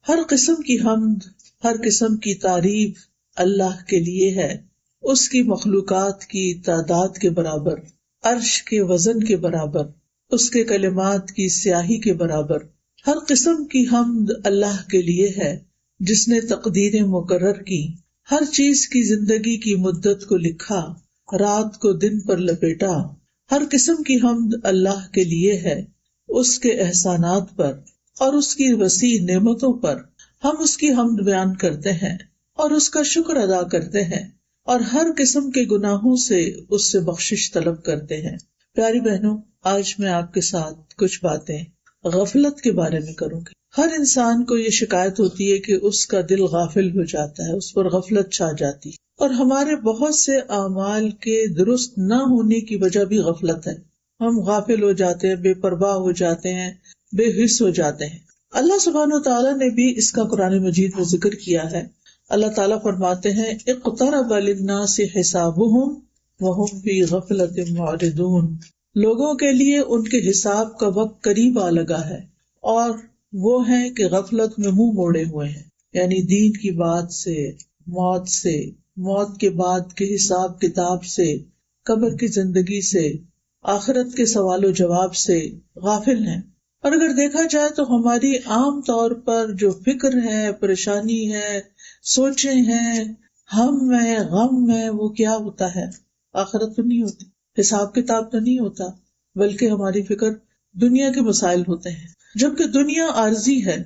ہر قسم کی حمد، ہر قسم کی تعریف اللہ کے لیے ہے، اس کی مخلوقات کی تعداد کے برابر، عرش کے وزن کے برابر، اس کے کلمات کی سیاہی کے برابر۔ ہر قسم کی حمد اللہ کے لیے ہے جس نے تقدیریں مقرر کی، ہر چیز کی زندگی کی مدت کو لکھا، رات کو دن پر لپیٹا۔ ہر قسم کی حمد اللہ کے لیے ہے، اس کے احسانات پر اور اس کی وسیع نعمتوں پر ہم اس کی حمد بیان کرتے ہیں اور اس کا شکر ادا کرتے ہیں، اور ہر قسم کے گناہوں سے اس سے بخشش طلب کرتے ہیں۔ پیاری بہنوں، آج میں آپ کے ساتھ کچھ باتیں غفلت کے بارے میں کروں گی۔ ہر انسان کو یہ شکایت ہوتی ہے کہ اس کا دل غافل ہو جاتا ہے، اس پر غفلت چھا جاتی ہے، اور ہمارے بہت سے اعمال کے درست نہ ہونے کی وجہ بھی غفلت ہے۔ ہم غافل ہو جاتے ہیں، بے پرواہ ہو جاتے ہیں، بے حس ہو جاتے ہیں۔ اللہ سبحانہ و تعالیٰ نے بھی اس کا قرآن مجید میں ذکر کیا ہے۔ اللہ تعالیٰ فرماتے ہیں اقترب للناس حسابهم وهم فی غفلۃ معرضون، لوگوں کے لیے ان کے حساب کا وقت قریب آ لگا ہے اور وہ ہیں کہ غفلت میں منہ موڑے ہوئے ہیں، یعنی دین کی بات سے، موت کے بعد کے حساب کتاب سے، قبر کی زندگی سے، آخرت کے سوال و جواب سے غافل ہیں۔ اور اگر دیکھا جائے تو ہماری عام طور پر جو فکر ہے، پریشانی ہے، سوچیں ہیں، ہم ہے، غم ہے، وہ کیا ہوتا ہے؟ آخرت تو نہیں ہوتی، حساب کتاب تو نہیں ہوتا، بلکہ ہماری فکر دنیا کے مسائل ہوتے ہیں، جبکہ دنیا عارضی ہے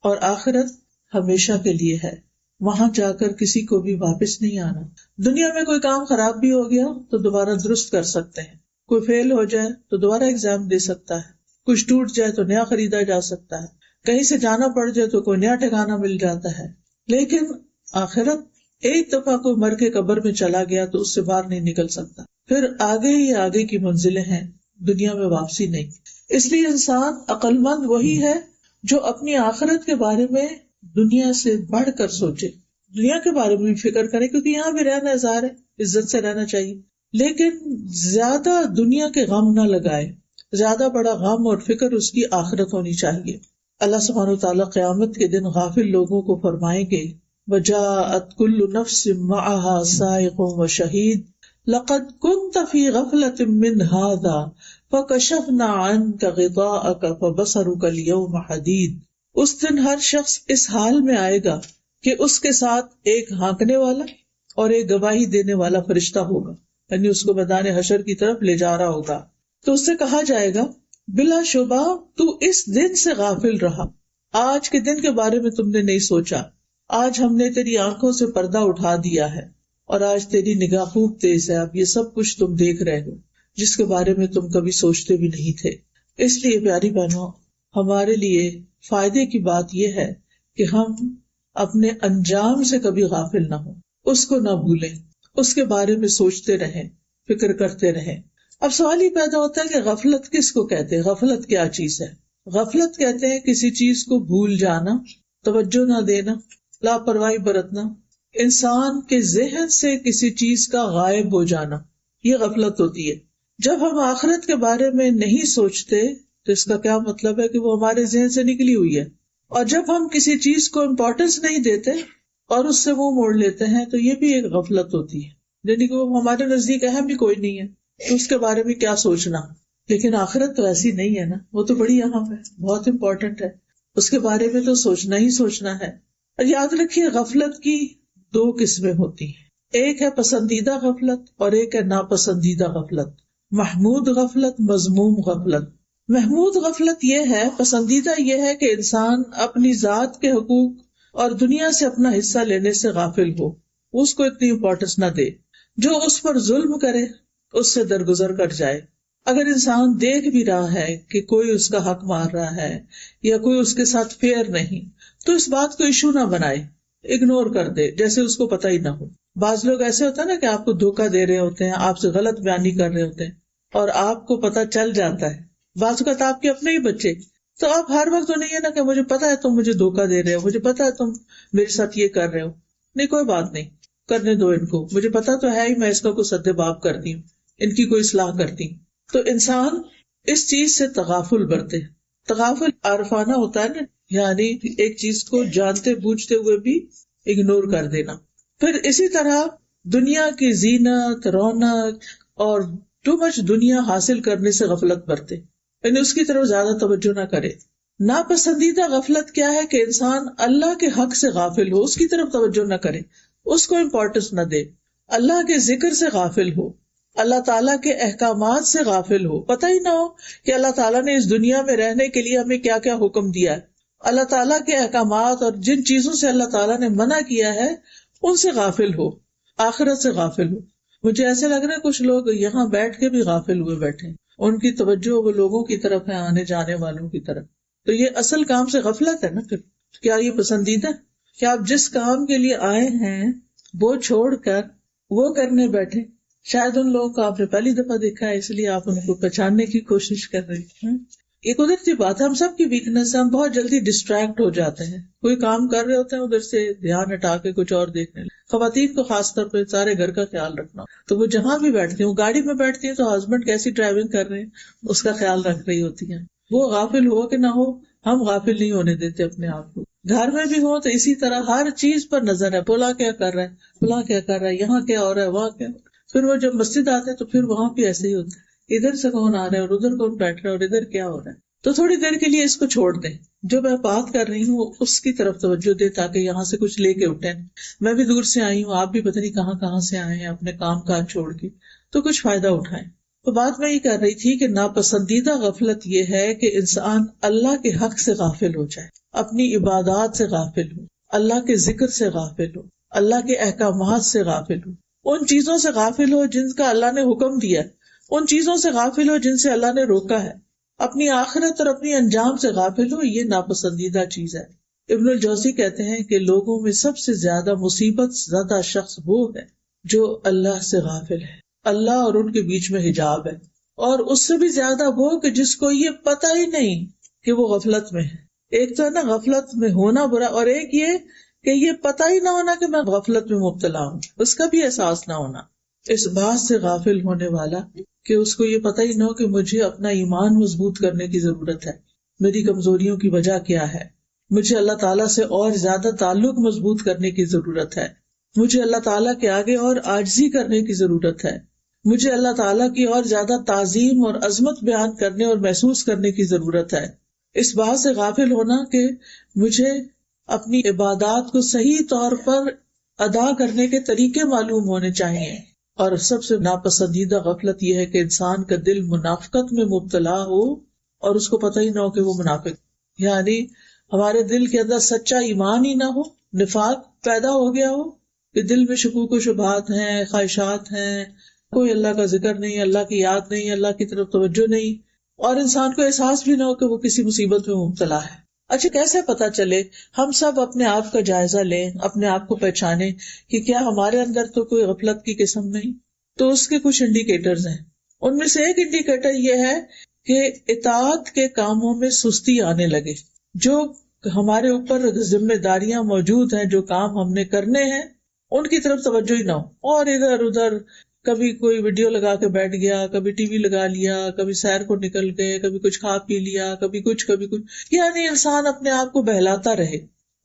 اور آخرت ہمیشہ کے لیے ہے، وہاں جا کر کسی کو بھی واپس نہیں آنا۔ دنیا میں کوئی کام خراب بھی ہو گیا تو دوبارہ درست کر سکتے ہیں، کوئی فیل ہو جائے تو دوبارہ ایگزام دے سکتا ہے، کچھ ٹوٹ جائے تو نیا خریدا جا سکتا ہے، کہیں سے جانا پڑ جائے تو کوئی نیا ٹھکانہ مل جاتا ہے۔ لیکن آخرت، ایک دفعہ کوئی مر کے قبر میں چلا گیا تو اس سے باہر نہیں نکل سکتا، پھر آگے ہی آگے کی منزلیں ہیں، دنیا میں واپسی نہیں۔ اس لیے انسان عقل مند وہی ہے جو اپنی آخرت کے بارے میں دنیا سے بڑھ کر سوچے، دنیا کے بارے میں بھی فکر کرے، کیونکہ یہاں بھی رہنا ظاہر ہے، عزت سے رہنا چاہیے، لیکن زیادہ دنیا کے غم نہ لگائے، زیادہ بڑا غم اور فکر اس کی آخرت ہونی چاہیے۔ اللہ سبحانہ وتعالیٰ قیامت کے دن غافل لوگوں کو فرمائیں گے وَجَاءَتْ كُلُّ نَفْسٍ مَعَهَا سَائِقٌ وَشَهِيدٌ لَقَدْ كُنْتَ فِي غَفْلَةٍ مِّنْ هَٰذَا فَكَشَفْنَا عَنْكَ غِطَاءَكَ فَبَصَرُكَ الْيَوْمَ حَدِيدٌ۔ اس دن ہر شخص اس حال میں آئے گا کہ اس کے ساتھ ایک ہانکنے والا اور ایک گواہی دینے والا فرشتہ ہوگا، یعنی اس کو میدان حشر کی طرف لے جا رہا ہوگا، تو اس سے کہا جائے گا بلا شبہ تو اس دن سے غافل رہا، آج کے دن کے بارے میں تم نے نہیں سوچا، آج ہم نے تیری آنکھوں سے پردہ اٹھا دیا ہے اور آج تیری نگاہ خوب تیز ہے، اب یہ سب کچھ تم دیکھ رہے ہو جس کے بارے میں تم کبھی سوچتے بھی نہیں تھے۔ اس لیے پیاری بہنوں، ہمارے لیے فائدے کی بات یہ ہے کہ ہم اپنے انجام سے کبھی غافل نہ ہوں، اس کو نہ بھولیں، اس کے بارے میں سوچتے رہیں، فکر کرتے رہیں۔ اب سوال یہ پیدا ہوتا ہے کہ غفلت کس کو کہتے ہیں؟ غفلت کیا چیز ہے؟ غفلت کہتے ہیں کسی چیز کو بھول جانا، توجہ نہ دینا، لاپرواہی برتنا، انسان کے ذہن سے کسی چیز کا غائب ہو جانا، یہ غفلت ہوتی ہے۔ جب ہم آخرت کے بارے میں نہیں سوچتے تو اس کا کیا مطلب ہے کہ وہ ہمارے ذہن سے نکلی ہوئی ہے، اور جب ہم کسی چیز کو امپورٹنس نہیں دیتے اور اس سے منہ موڑ لیتے ہیں تو یہ بھی ایک غفلت ہوتی ہے، یعنی کہ وہ ہمارے نزدیک اہم بھی کوئی نہیں ہے تو اس کے بارے میں کیا سوچنا۔ لیکن آخرت تو ایسی نہیں ہے نا، وہ تو بڑی اہم ہے، بہت امپورٹنٹ ہے، اس کے بارے میں تو سوچنا ہی سوچنا ہے۔ اور یاد رکھیے غفلت کی دو قسمیں ہوتی ہیں، ایک ہے پسندیدہ غفلت اور ایک ہے ناپسندیدہ غفلت، محمود غفلت، مذموم غفلت۔ محمود غفلت یہ ہے، پسندیدہ یہ ہے کہ انسان اپنی ذات کے حقوق اور دنیا سے اپنا حصہ لینے سے غافل ہو، اس کو اتنی امپورٹنس نہ دے، جو اس پر ظلم کرے اس سے درگزر کر جائے۔ اگر انسان دیکھ بھی رہا ہے کہ کوئی اس کا حق مار رہا ہے یا کوئی اس کے ساتھ فیئر نہیں تو اس بات کو ایشو نہ بنائے، اگنور کر دے جیسے اس کو پتہ ہی نہ ہو۔ بعض لوگ ایسے ہوتے ہیں نا کہ آپ کو دھوکہ دے رہے ہوتے ہیں، آپ سے غلط بیانی کر رہے ہوتے ہیں اور آپ کو پتہ چل جاتا ہے، بعض اوقات آپ کے اپنے ہی بچے، تو آپ ہر وقت تو نہیں ہے نا کہ مجھے پتا ہے تم مجھے دھوکہ دے رہے ہو، مجھے پتا ہے تم میرے ساتھ یہ کر رہے ہو، نہیں کوئی بات نہیں، کرنے دو ان کو، مجھے پتا تو ہے ہی میں اس کا کوئی سد باب کرتی ہوں، ان کی کوئی اصلاح کرتی ہوں۔ تو انسان اس چیز سے تغافل برتے، تغافل عارفانہ ہوتا ہے نا، یعنی ایک چیز کو جانتے بوجھتے ہوئے بھی اگنور کر دینا. پھر اسی طرح دنیا کی زینت، رونق اور ٹو مچ دنیا حاصل کرنے سے غفلت برتے، یعنی اس کی طرف زیادہ توجہ نہ کرے. ناپسندیدہ غفلت کیا ہے کہ انسان اللہ کے حق سے غافل ہو، اس کی طرف توجہ نہ کرے، اس کو امپورٹنس نہ دے، اللہ کے ذکر سے غافل ہو، اللہ تعالیٰ کے احکامات سے غافل ہو. پتہ ہی نہ ہو کہ اللہ تعالیٰ نے اس دنیا میں رہنے کے لیے ہمیں کیا کیا حکم دیا ہے، اللہ تعالیٰ کے احکامات اور جن چیزوں سے اللہ تعالیٰ نے منع کیا ہے ان سے غافل ہو، آخرت سے غافل ہو. مجھے ایسے لگ رہا ہے کچھ لوگ یہاں بیٹھ کے بھی غافل ہوئے بیٹھے، ان کی توجہ وہ لوگوں کی طرف ہے، آنے جانے والوں کی طرف. تو یہ اصل کام سے غفلت ہے نا. پھر کیا یہ پسندیدہ ہے کہ آپ جس کام کے لیے آئے ہیں وہ چھوڑ کر وہ کرنے بیٹھے؟ شاید ان لوگوں کو آپ نے پہلی دفعہ دیکھا ہے، اس لیے آپ ان کو پہچاننے کی کوشش کر رہی ہیں. یہ قدرتی بات ہے، ہم سب کی ویکنس ہے، ہم بہت جلدی ڈسٹریکٹ ہو جاتے ہیں. کوئی کام کر رہے ہوتے ہیں، ادھر سے دھیان ہٹا کے کچھ اور دیکھنے لگے. خواتین کو خاص طور پہ سارے گھر کا خیال رکھنا، تو وہ جہاں بھی بیٹھتی ہیں، وہ گاڑی میں بیٹھتی ہیں تو ہسبینڈ کیسی ڈرائیونگ کر رہے ہیں اس کا خیال رکھ رہی ہوتی ہیں. وہ غافل ہو کہ نہ ہو، ہم غافل نہیں ہونے دیتے اپنے آپ کو. گھر میں بھی ہو تو اسی طرح ہر چیز پر نظر ہے، فلاں کیا کر رہا ہے، فلاں کیا کر رہا ہے، یہاں کیا ہو رہا ہے، وہاں کیا. پھر وہ جب مسجد آتے ہیں تو پھر وہاں بھی ایسے ہی ہوتا ہے، ادھر سے کون آ رہا ہے اور ادھر کون بیٹھ رہا ہے اور ادھر کیا ہو رہا ہے. تو تھوڑی دیر کے لیے اس کو چھوڑ دیں، جو میں بات کر رہی ہوں اس کی طرف توجہ دیں تاکہ یہاں سے کچھ لے کے اٹھیں. میں بھی دور سے آئی ہوں، آپ بھی پتہ نہیں کہاں کہاں سے آئے ہیں اپنے کام کاج چھوڑ کے، تو کچھ فائدہ اٹھائیں. تو بات میں یہ کر رہی تھی کہ ناپسندیدہ غفلت یہ ہے کہ انسان اللہ کے حق سے غافل ہو جائے، اپنی عبادات سے غافل ہو، اللہ کے ذکر سے غافل ہو، اللہ کے احکامات سے غافل ہو، ان چیزوں سے غافل ہو جن کا اللہ نے حکم دیا، ان چیزوں سے غافل ہو جن سے اللہ نے روکا ہے، اپنی آخرت اور اپنی انجام سے غافل ہو. یہ ناپسندیدہ چیز ہے. ابن الجوزی کہتے ہیں کہ لوگوں میں سب سے زیادہ مصیبت زدہ شخص وہ ہے جو اللہ سے غافل ہے، اللہ اور ان کے بیچ میں حجاب ہے، اور اس سے بھی زیادہ وہ کہ جس کو یہ پتہ ہی نہیں کہ وہ غفلت میں ہے. ایک تو ہے نا غفلت میں ہونا برا، اور ایک یہ کہ یہ پتہ ہی نہ ہونا کہ میں غفلت میں مبتلا ہوں، اس کا بھی احساس نہ ہونا. اس بات سے غافل ہونے والا کہ اس کو یہ پتہ ہی نہ ہو کہ مجھے اپنا ایمان مضبوط کرنے کی ضرورت ہے، میری کمزوریوں کی وجہ کیا ہے، مجھے اللہ تعالیٰ سے اور زیادہ تعلق مضبوط کرنے کی ضرورت ہے، مجھے اللہ تعالیٰ کے آگے اور عاجزی کرنے کی ضرورت ہے، مجھے اللہ تعالیٰ کی اور زیادہ تعظیم اور عظمت بیان کرنے اور محسوس کرنے کی ضرورت ہے. اس بات سے غافل ہونا کہ مجھے اپنی عبادات کو صحیح طور پر ادا کرنے کے طریقے معلوم ہونے چاہیے. اور سب سے ناپسندیدہ غفلت یہ ہے کہ انسان کا دل منافقت میں مبتلا ہو اور اس کو پتہ ہی نہ ہو کہ وہ منافق، یعنی ہمارے دل کے اندر سچا ایمان ہی نہ ہو، نفاق پیدا ہو گیا ہو کہ دل میں شکوک و شبہات ہیں، خواہشات ہیں، کوئی اللہ کا ذکر نہیں، اللہ کی یاد نہیں، اللہ کی طرف توجہ نہیں، اور انسان کو احساس بھی نہ ہو کہ وہ کسی مصیبت میں مبتلا ہے. اچھا کیسے پتا چلے؟ ہم سب اپنے آپ کا جائزہ لیں، اپنے آپ کو پہچانیں کہ کیا ہمارے اندر تو کوئی غفلت کی قسم نہیں. تو اس کے کچھ انڈیکیٹرز ہیں. ان میں سے ایک انڈیکیٹر یہ ہے کہ اطاعت کے کاموں میں سستی آنے لگے. جو ہمارے اوپر ذمہ داریاں موجود ہیں، جو کام ہم نے کرنے ہیں، ان کی طرف توجہ ہی نہ ہو، اور ادھر ادھر کبھی کوئی ویڈیو لگا کے بیٹھ گیا، کبھی ٹی وی لگا لیا، کبھی سیر کو نکل گئے، کبھی کچھ کھا پی لیا، کبھی کچھ. یعنی انسان اپنے آپ کو بہلاتا رہے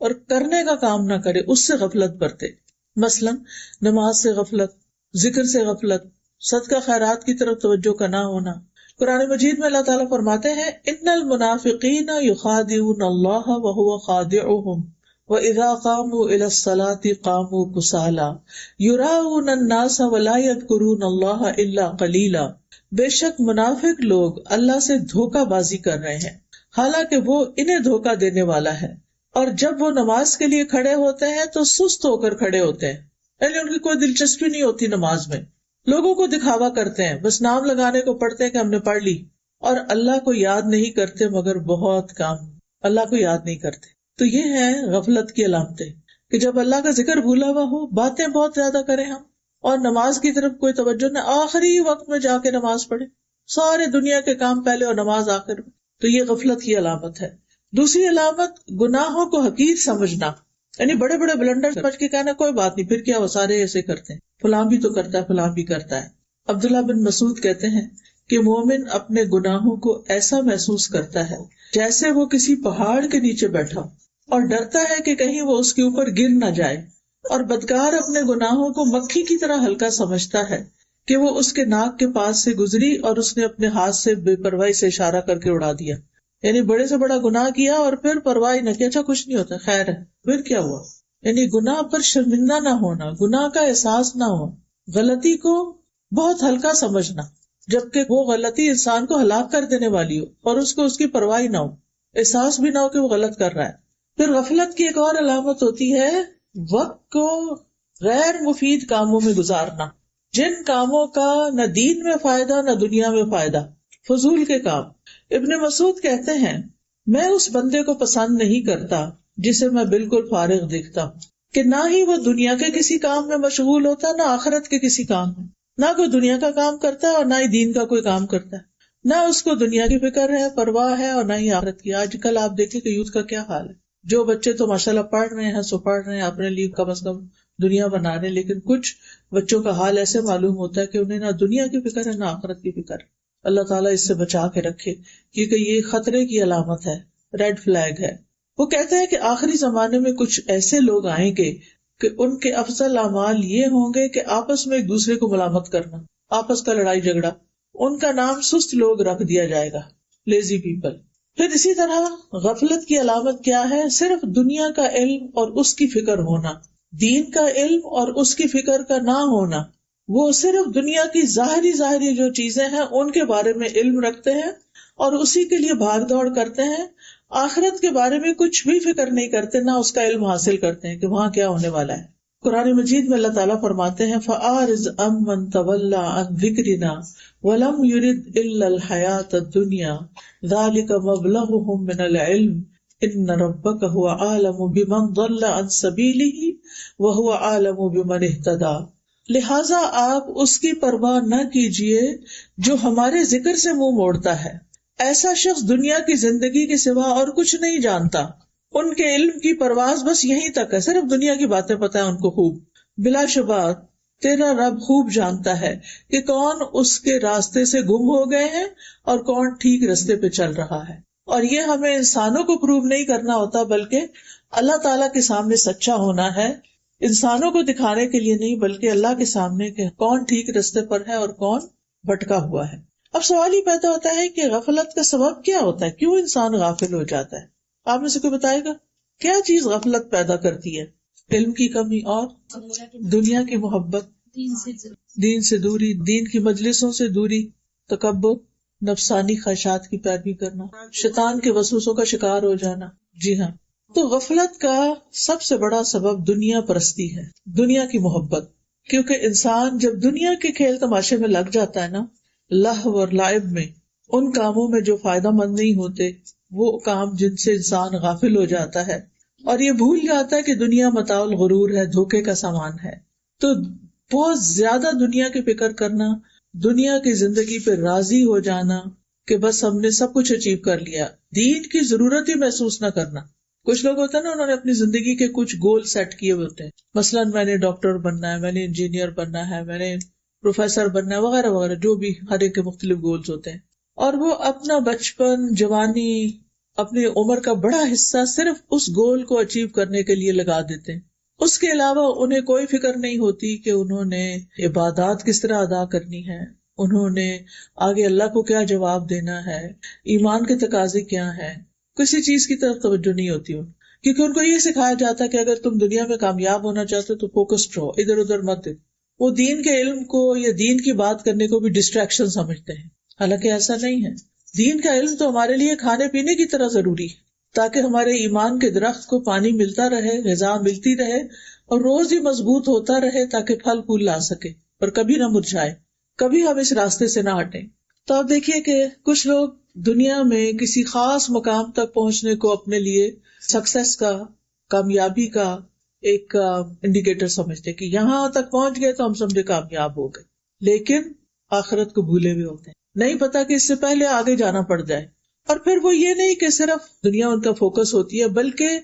اور کرنے کا کام نہ کرے، اس سے غفلت برتے. مثلا نماز سے غفلت، ذکر سے غفلت، صدقہ خیرات کی طرف توجہ کا نہ ہونا. قرآن مجید میں اللہ تعالیٰ فرماتے ہیں ان المنافقین یخادعون اللہ وہو خادعهم وَإِذَا قَامُوا إِلَى الصَّلَاةِ قَامُوا كُسَالَىٰ يُرَاءُونَ النَّاسَ وَلَا يَذْكُرُونَ اللَّهَ إِلَّا قَلِيلًا. بے شک منافق لوگ اللہ سے دھوکہ بازی کر رہے ہیں حالانکہ وہ انہیں دھوکہ دینے والا ہے، اور جب وہ نماز کے لیے کھڑے ہوتے ہیں تو سست ہو کر کھڑے ہوتے ہیں، یعنی ان کی کوئی دلچسپی نہیں ہوتی نماز میں، لوگوں کو دکھاوا کرتے ہیں، بس نام لگانے کو پڑھتے ہیں کہ ہم نے پڑھ لی، اور اللہ کو یاد نہیں کرتے مگر بہت کم، اللہ کو یاد نہیں کرتے. تو یہ ہے غفلت کی علامتیں کہ جب اللہ کا ذکر بھولا ہوا ہو، باتیں بہت زیادہ کریں ہم، اور نماز کی طرف کوئی توجہ نہ، آخری وقت میں جا کے نماز پڑھے، سارے دنیا کے کام پہلے اور نماز آخر میں، تو یہ غفلت کی علامت ہے. دوسری علامت گناہوں کو حقیر سمجھنا، یعنی بڑے بڑے بلنڈر سمجھ کے کہنا کوئی بات نہیں، پھر کیا وہ سارے ایسے کرتے ہیں، فلاں بھی تو کرتا ہے، فلاں بھی کرتا ہے. عبداللہ بن مسعود کہتے ہیں کہ مومن اپنے گناہوں کو ایسا محسوس کرتا ہے جیسے وہ کسی پہاڑ کے نیچے بیٹھا اور ڈرتا ہے کہ کہیں وہ اس کے اوپر گر نہ جائے، اور بدکار اپنے گناہوں کو مکھی کی طرح ہلکا سمجھتا ہے کہ وہ اس کے ناک کے پاس سے گزری اور اس نے اپنے ہاتھ سے بے پرواہی سے اشارہ کر کے اڑا دیا. یعنی بڑے سے بڑا گناہ کیا اور پھر پرواہ نہ کیا، اچھا کچھ نہیں ہوتا، خیر ہے، پھر کیا ہوا. یعنی گناہ پر شرمندہ نہ ہونا، گناہ کا احساس نہ ہو، غلطی کو بہت ہلکا سمجھنا، جبکہ وہ غلطی انسان کو ہلاک کر دینے والی ہو اور اس کو اس کی پرواہ نہ ہو، احساس بھی نہ ہو کہ وہ غلط کر رہا ہے. پھر غفلت کی ایک اور علامت ہوتی ہے وقت کو غیر مفید کاموں میں گزارنا، جن کاموں کا نہ دین میں فائدہ نہ دنیا میں فائدہ، فضول کے کام. ابن مسعود کہتے ہیں میں اس بندے کو پسند نہیں کرتا جسے میں بالکل فارغ دیکھتا ہوں، کہ نہ ہی وہ دنیا کے کسی کام میں مشغول ہوتا نہ آخرت کے کسی کام میں، نہ کوئی دنیا کا کام کرتا ہے اور نہ ہی دین کا کوئی کام کرتا ہے، نہ اس کو دنیا کی فکر ہے، پرواہ ہے، اور نہ ہی آخرت کی. آج کل آپ دیکھیں کہ یوتھ کا کیا حال ہے. جو بچے تو ماشاءاللہ پڑھ رہے ہیں سو پڑھ رہے ہیں، اپنے لیے کم از کم دنیا بنا رہے ہیں، لیکن کچھ بچوں کا حال ایسے معلوم ہوتا ہے کہ انہیں نہ دنیا کی فکر ہے نہ آخرت کی فکر. اللہ تعالیٰ اس سے بچا کے رکھے، کیونکہ یہ خطرے کی علامت ہے، ریڈ فلیگ ہے. وہ کہتے ہیں کہ آخری زمانے میں کچھ ایسے لوگ آئیں گے کہ ان کے افضل اعمال یہ ہوں گے کہ آپس میں ایک دوسرے کو ملامت کرنا، آپس کا لڑائی جھگڑا. ان کا نام سست لوگ رکھ دیا جائے گا، لیزی پیپل. پھر اسی طرح غفلت کی علامت کیا ہے؟ صرف دنیا کا علم اور اس کی فکر ہونا، دین کا علم اور اس کی فکر کا نہ ہونا. وہ صرف دنیا کی ظاہری جو چیزیں ہیں ان کے بارے میں علم رکھتے ہیں اور اسی کے لیے بھاگ دوڑ کرتے ہیں، آخرت کے بارے میں کچھ بھی فکر نہیں کرتے، نہ اس کا علم حاصل کرتے ہیں کہ وہاں کیا ہونے والا ہے. قرآن مجید میں اللہ تعالیٰ فرماتے ہیں فَأَعْرِضْ عَمَّنْ تَوَلَّىٰ عَنْ ذِكْرِنَا وَلَمْ يُرِدْ إِلَّا الْحَيَاةَ الدُّنْيَا ذَلِكَ مَبْلَغُهُم مِّنَ الْعِلْمِ إِنَّ رَبَّكَ هُوَ أَعْلَمُ بِمَنْ ضَلَّ عَنْ سَبِيلِهِ وَهُوَ أَعْلَمُ بِمَنِ اهْتَدَىٰ. لہٰذا آپ اس کی پرواہ نہ کیجیے جو ہمارے ذکر سے منہ موڑتا ہے. ایسا شخص دنیا کی زندگی کے سوا اور کچھ نہیں جانتا. ان کے علم کی پرواز بس یہیں تک ہے، صرف دنیا کی باتیں پتہ ہیں ان کو خوب. بلا شبہ تیرا رب خوب جانتا ہے کہ کون اس کے راستے سے گم ہو گئے ہیں اور کون ٹھیک راستے پہ چل رہا ہے. اور یہ ہمیں انسانوں کو پروو نہیں کرنا ہوتا، بلکہ اللہ تعالیٰ کے سامنے سچا ہونا ہے، انسانوں کو دکھانے کے لیے نہیں بلکہ اللہ کے سامنے کہ کون ٹھیک راستے پر ہے اور کون بھٹکا ہوا ہے. اب سوال یہ پیدا ہوتا ہے کہ غفلت کا سبب کیا ہوتا ہے، کیوں انسان غافل ہو جاتا ہے؟ آپ میں سے کوئی بتائے گا کیا چیز غفلت پیدا کرتی ہے؟ علم کی کمی اور دنیا کی محبت، دین سے دوری، دین کی مجلسوں سے دوری، تکبر، نفسانی خواہشات کی پیروی کرنا، شیطان کے وسوسوں کا شکار ہو جانا. جی ہاں، تو غفلت کا سب سے بڑا سبب دنیا پرستی ہے، دنیا کی محبت. کیونکہ انسان جب دنیا کے کھیل تماشے میں لگ جاتا ہے نا، لہو اور لعب میں، ان کاموں میں جو فائدہ مند نہیں ہوتے، وہ کام جن سے انسان غافل ہو جاتا ہے اور یہ بھول جاتا ہے کہ دنیا متاع الغرور ہے، دھوکے کا سامان ہے. تو بہت زیادہ دنیا کی فکر کرنا، دنیا کی زندگی پہ راضی ہو جانا کہ بس ہم نے سب کچھ اچیو کر لیا، دین کی ضرورت ہی محسوس نہ کرنا. کچھ لوگ ہوتے ہیں نا، انہوں نے اپنی زندگی کے کچھ گول سیٹ کیے ہوتے ہیں، مثلاً میں نے ڈاکٹر بننا ہے، میں نے انجینئر بننا ہے، میں نے پروفیسر بننا ہے، وغیرہ وغیرہ، جو بھی ہر ایک کے مختلف گولز ہوتے ہیں. اور وہ اپنا بچپن، جوانی، اپنی عمر کا بڑا حصہ صرف اس گول کو اچیو کرنے کے لیے لگا دیتے ہیں. اس کے علاوہ انہیں کوئی فکر نہیں ہوتی کہ انہوں نے عبادات کس طرح ادا کرنی ہے، انہوں نے آگے اللہ کو کیا جواب دینا ہے، ایمان کے تقاضے کیا ہیں. کسی چیز کی طرف توجہ نہیں ہوتی ان، کیونکہ ان کو یہ سکھایا جاتا ہے کہ اگر تم دنیا میں کامیاب ہونا چاہتے ہو تو فوکسڈ رہو، ادھر ادھر مت. وہ دین کے علم کو یا دین کی بات کرنے کو بھی ڈسٹریکشن سمجھتے ہیں، حالانکہ ایسا نہیں ہے. دین کا علم تو ہمارے لیے کھانے پینے کی طرح ضروری ہے، تاکہ ہمارے ایمان کے درخت کو پانی ملتا رہے، غذا ملتی رہے اور روز ہی مضبوط ہوتا رہے، تاکہ پھل پھول لا سکے اور کبھی نہ مرجھائے، کبھی ہم اس راستے سے نہ ہٹیں. تو آپ دیکھیے کہ کچھ لوگ دنیا میں کسی خاص مقام تک پہنچنے کو اپنے لیے سکسیس کا، کامیابی کا ایک انڈیکیٹر سمجھتے کہ یہاں تک پہنچ گئے تو ہم سمجھے کامیاب ہو گئے، لیکن آخرت کو بھولے ہوئے ہوتے ہیں. نہیں پتا کہ اس سے پہلے آگے جانا پڑ جائے. اور پھر وہ یہ نہیں کہ صرف دنیا ان کا فوکس ہوتی ہے، بلکہ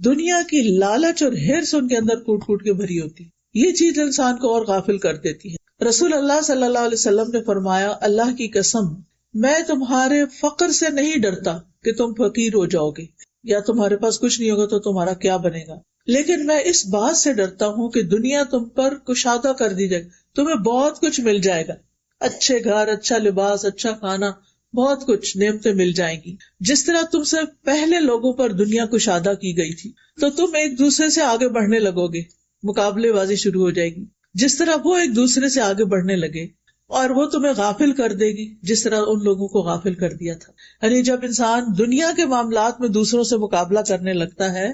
دنیا کی لالچ اور ہرس ان کے اندر کوٹ کوٹ کے بھری ہوتی ہے. یہ چیز انسان کو اور غافل کر دیتی ہے. رسول اللہ صلی اللہ علیہ وسلم نے فرمایا اللہ کی قسم میں تمہارے فقر سے نہیں ڈرتا کہ تم فقیر ہو جاؤ گے یا تمہارے پاس کچھ نہیں ہوگا تو تمہارا کیا بنے گا، لیکن میں اس بات سے ڈرتا ہوں کہ دنیا تم پر کشادہ کر دی جائے، تمہیں بہت کچھ مل جائے گا، اچھے گھر، اچھا لباس، اچھا کھانا، بہت کچھ نعمتیں مل جائیں گی، جس طرح تم سے پہلے لوگوں پر دنیا کشادہ کی گئی تھی، تو تم ایک دوسرے سے آگے بڑھنے لگو گے، مقابلے بازی شروع ہو جائے گی، جس طرح وہ ایک دوسرے سے آگے بڑھنے لگے، اور وہ تمہیں غافل کر دے گی جس طرح ان لوگوں کو غافل کر دیا تھا۔ یعنی جب انسان دنیا کے معاملات میں دوسروں سے مقابلہ کرنے لگتا ہے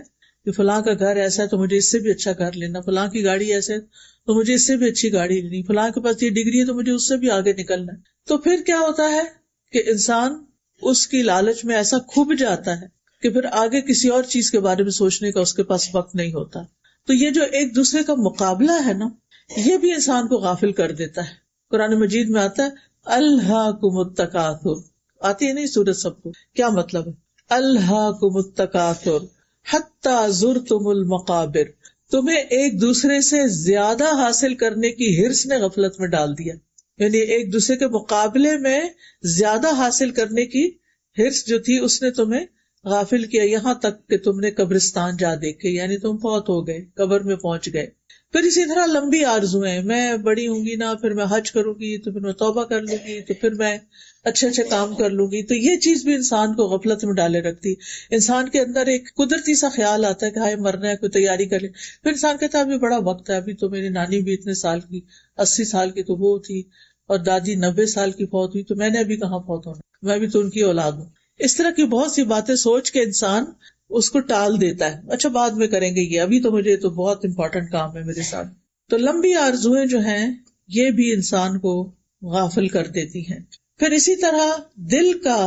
کہ فلاں کا گھر ایسا ہے تو مجھے اس سے بھی اچھا گھر لینا، فلاں کی گاڑی ایسے ہے تو مجھے اس سے بھی اچھی گاڑی لینی، فلاں کے پاس یہ ڈگری ہے تو مجھے اس سے بھی آگے نکلنا ہے، تو پھر کیا ہوتا ہے کہ انسان اس کی لالچ میں ایسا کھب جاتا ہے کہ پھر آگے کسی اور چیز کے بارے میں سوچنے کا اس کے پاس وقت نہیں ہوتا۔ تو یہ جو ایک دوسرے کا مقابلہ ہے نا، یہ بھی انسان کو غافل کر دیتا ہے۔ قرآن مجید میں آتا ہے الہاکم التکاثر، آتی ہے نہیں سورت سب کو، کیا مطلب ہے؟ الہاکم التکاثر حتی زرتم المقابر، تمہیں ایک دوسرے سے زیادہ حاصل کرنے کی ہرس نے غفلت میں ڈال دیا، یعنی ایک دوسرے کے مقابلے میں زیادہ حاصل کرنے کی ہرس جو تھی اس نے تمہیں غافل کیا، یہاں تک کہ تم نے قبرستان جا دیکھے، یعنی تم فوت ہو گئے، قبر میں پہنچ گئے۔ پھر اسی طرح لمبی آرزویں، میں بڑی ہوں گی نا، پھر میں حج کروں گی، تو پھر میں توبہ کر لوں گی، تو پھر میں اچھے اچھے کام کر لوں گی، تو یہ چیز بھی انسان کو غفلت میں ڈالے رکھتی۔ انسان کے اندر ایک قدرتی سا خیال آتا ہے کہ ہائے مرنا ہے، کوئی تیاری کر لے، پھر انسان کہتا ہے ابھی بڑا وقت ہے، ابھی تو میری نانی بھی اتنے سال کی، 80 سال کی تو وہ تھی، اور دادی 90 سال کی فوت ہوئی، تو میں نے ابھی کہاں فوت ہونا، میں بھی تو ان کی اولاد ہوں۔ اس طرح کی بہت سی باتیں سوچ کے انسان اس کو ٹال دیتا ہے، اچھا بعد میں کریں گے، یہ ابھی تو مجھے تو بہت امپورٹنٹ کام ہے میرے ساتھ۔ تو لمبی آرزویں جو ہیں یہ بھی انسان کو غافل کر دیتی ہیں۔ پھر اسی طرح دل کا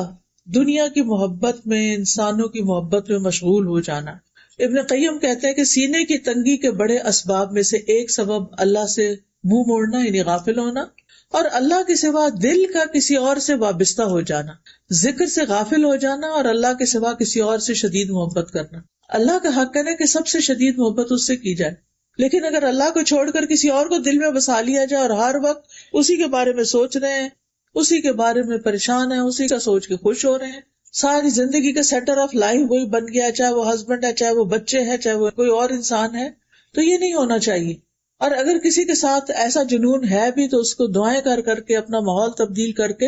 دنیا کی محبت میں، انسانوں کی محبت میں مشغول ہو جانا۔ ابن قیم کہتے ہیں کہ سینے کی تنگی کے بڑے اسباب میں سے ایک سبب اللہ سے منہ موڑنا یعنی غافل ہونا، اور اللہ کے سوا دل کا کسی اور سے وابستہ ہو جانا، ذکر سے غافل ہو جانا، اور اللہ کے سوا کسی اور سے شدید محبت کرنا۔ اللہ کا حق ہے کہ سب سے شدید محبت اس سے کی جائے، لیکن اگر اللہ کو چھوڑ کر کسی اور کو دل میں بسا لیا جائے اور ہر وقت اسی کے بارے میں سوچ رہے ہیں، اسی کے بارے میں پریشان ہیں، اسی کا سوچ کے خوش ہو رہے ہیں، ساری زندگی کا سینٹر آف لائف وہی بن گیا، چاہے وہ ہسبینڈ ہے، چاہے وہ بچے ہیں، چاہے وہ کوئی اور انسان ہے، تو یہ نہیں ہونا چاہیے۔ اور اگر کسی کے ساتھ ایسا جنون ہے بھی تو اس کو دعائیں کر کر کے، اپنا ماحول تبدیل کر کے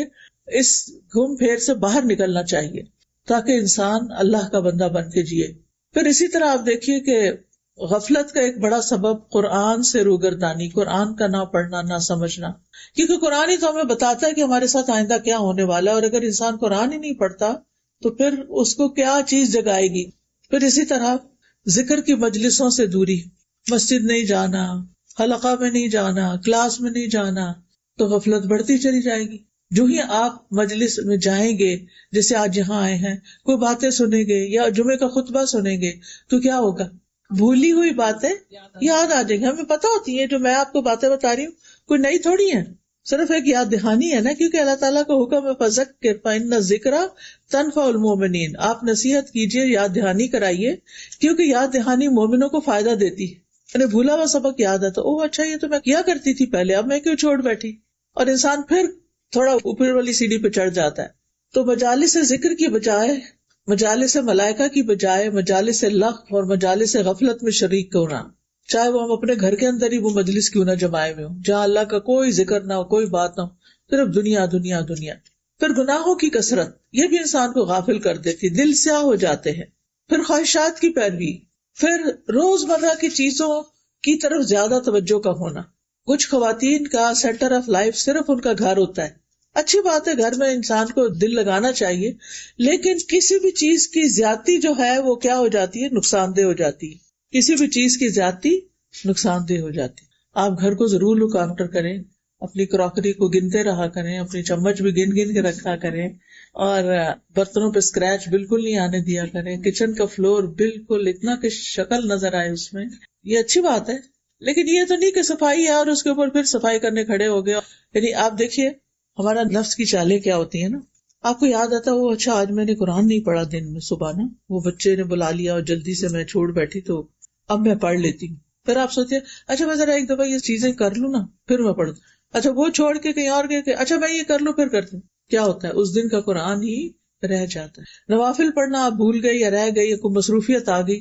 اس گھوم پھیر سے باہر نکلنا چاہیے تاکہ انسان اللہ کا بندہ بن کے جیے۔ پھر اسی طرح آپ دیکھیے کہ غفلت کا ایک بڑا سبب قرآن سے روگردانی، قرآن کا نہ پڑھنا، نہ سمجھنا، کیونکہ قرآن ہی تو ہمیں بتاتا ہے کہ ہمارے ساتھ آئندہ کیا ہونے والا ہے، اور اگر انسان قرآن ہی نہیں پڑھتا تو پھر اس کو کیا چیز جگائے گی۔ پھر اسی طرح ذکر کی مجلسوں سے دوری، مسجد نہیں جانا، حلقہ میں نہیں جانا، کلاس میں نہیں جانا، تو غفلت بڑھتی چلی جائے گی۔ جو ہی آپ مجلس میں جائیں گے، جیسے آج یہاں آئے ہیں، کوئی باتیں سنیں گے یا جمعے کا خطبہ سنیں گے، تو کیا ہوگا؟ بھولی ہوئی باتیں یاد آ جائیں گی۔ ہمیں پتہ ہوتی ہے جو میں آپ کو باتیں بتا رہی ہوں کوئی نئی تھوڑی ہے، صرف ایک یاد دہانی ہے نا، کیونکہ اللہ تعالیٰ کا حکم ہے فذکر فإن الذکری تنفع المؤمنین، آپ نصیحت کیجیے، یاد دہانی کرائیے، کیونکہ یاد دہانی مومنوں کو فائدہ دیتی ہے۔ یعنی بھولا ہوا سبق یاد آتا، اوہ اچھا یہ تو میں کیا کرتی تھی پہلے، اب میں کیوں چھوڑ بیٹھی، اور انسان پھر تھوڑا اوپر والی سیڑھی پہ چڑھ جاتا ہے۔ تو مجالس ذکر کی بجائے، مجالس ملائکہ کی بجائے مجالس لغو اور مجالس غفلت میں شریک ہونا، چاہے وہ ہم اپنے گھر کے اندر ہی وہ مجلس کیوں نہ جمائے ہوئے ہوں، جہاں اللہ کا کوئی ذکر نہ ہو، کوئی بات نہ ہو، صرف دنیا دنیا دنیا۔ پھر گناہوں کی کثرت، یہ بھی انسان کو غافل کر دیتی، دل سیاہ ہو جاتے ہیں۔ پھر خواہشات کی پیروی، پھر روزمرہ کی چیزوں کی طرف زیادہ توجہ کا ہونا۔ کچھ خواتین کا سینٹر آف لائف صرف ان کا گھر ہوتا ہے، اچھی بات ہے گھر میں انسان کو دل لگانا چاہیے، لیکن کسی بھی چیز کی زیادتی جو ہے وہ کیا ہو جاتی ہے، نقصان دہ ہو جاتی ہے۔ کسی بھی چیز کی زیادتی نقصان دہ ہو جاتی ہے۔ آپ گھر کو ضرور لک آفٹر کریں، اپنی کراکری کو گنتے رہا کریں، اپنی چمچ بھی گن گن کے رکھا کریں، اور برتنوں پہ اسکریچ بالکل نہیں آنے دیا کریں، کچن کا فلور بالکل اتنا کہ شکل نظر آئے اس میں، یہ اچھی بات ہے۔ لیکن یہ تو نہیں کہ صفائی ہے اور اس کے اوپر پھر صفائی کرنے کھڑے ہو گئے۔ یعنی آپ دیکھیے ہمارا نفس کی چالیں کیا ہوتی ہیں نا، آپ کو یاد آتا وہ اچھا آج میں نے قرآن نہیں پڑھا دن میں، صبح نا وہ بچے نے بلا لیا اور جلدی سے میں چھوڑ بیٹھی تو اب میں پڑھ لیتی ہوں۔ پھر آپ سوچتے اچھا میں ذرا ایک دفعہ یہ چیزیں کر لوں نا پھر میں پڑھوں، اچھا وہ چھوڑ کے کہیں اور گئے کہ اچھا میں یہ کر لوں پھر کرتے ہیں، کیا ہوتا ہے اس دن کا قرآن ہی رہ جاتا ہے. نوافل پڑھنا آپ بھول گئے یا رہ گئے یا کوئی مصروفیت آ گئی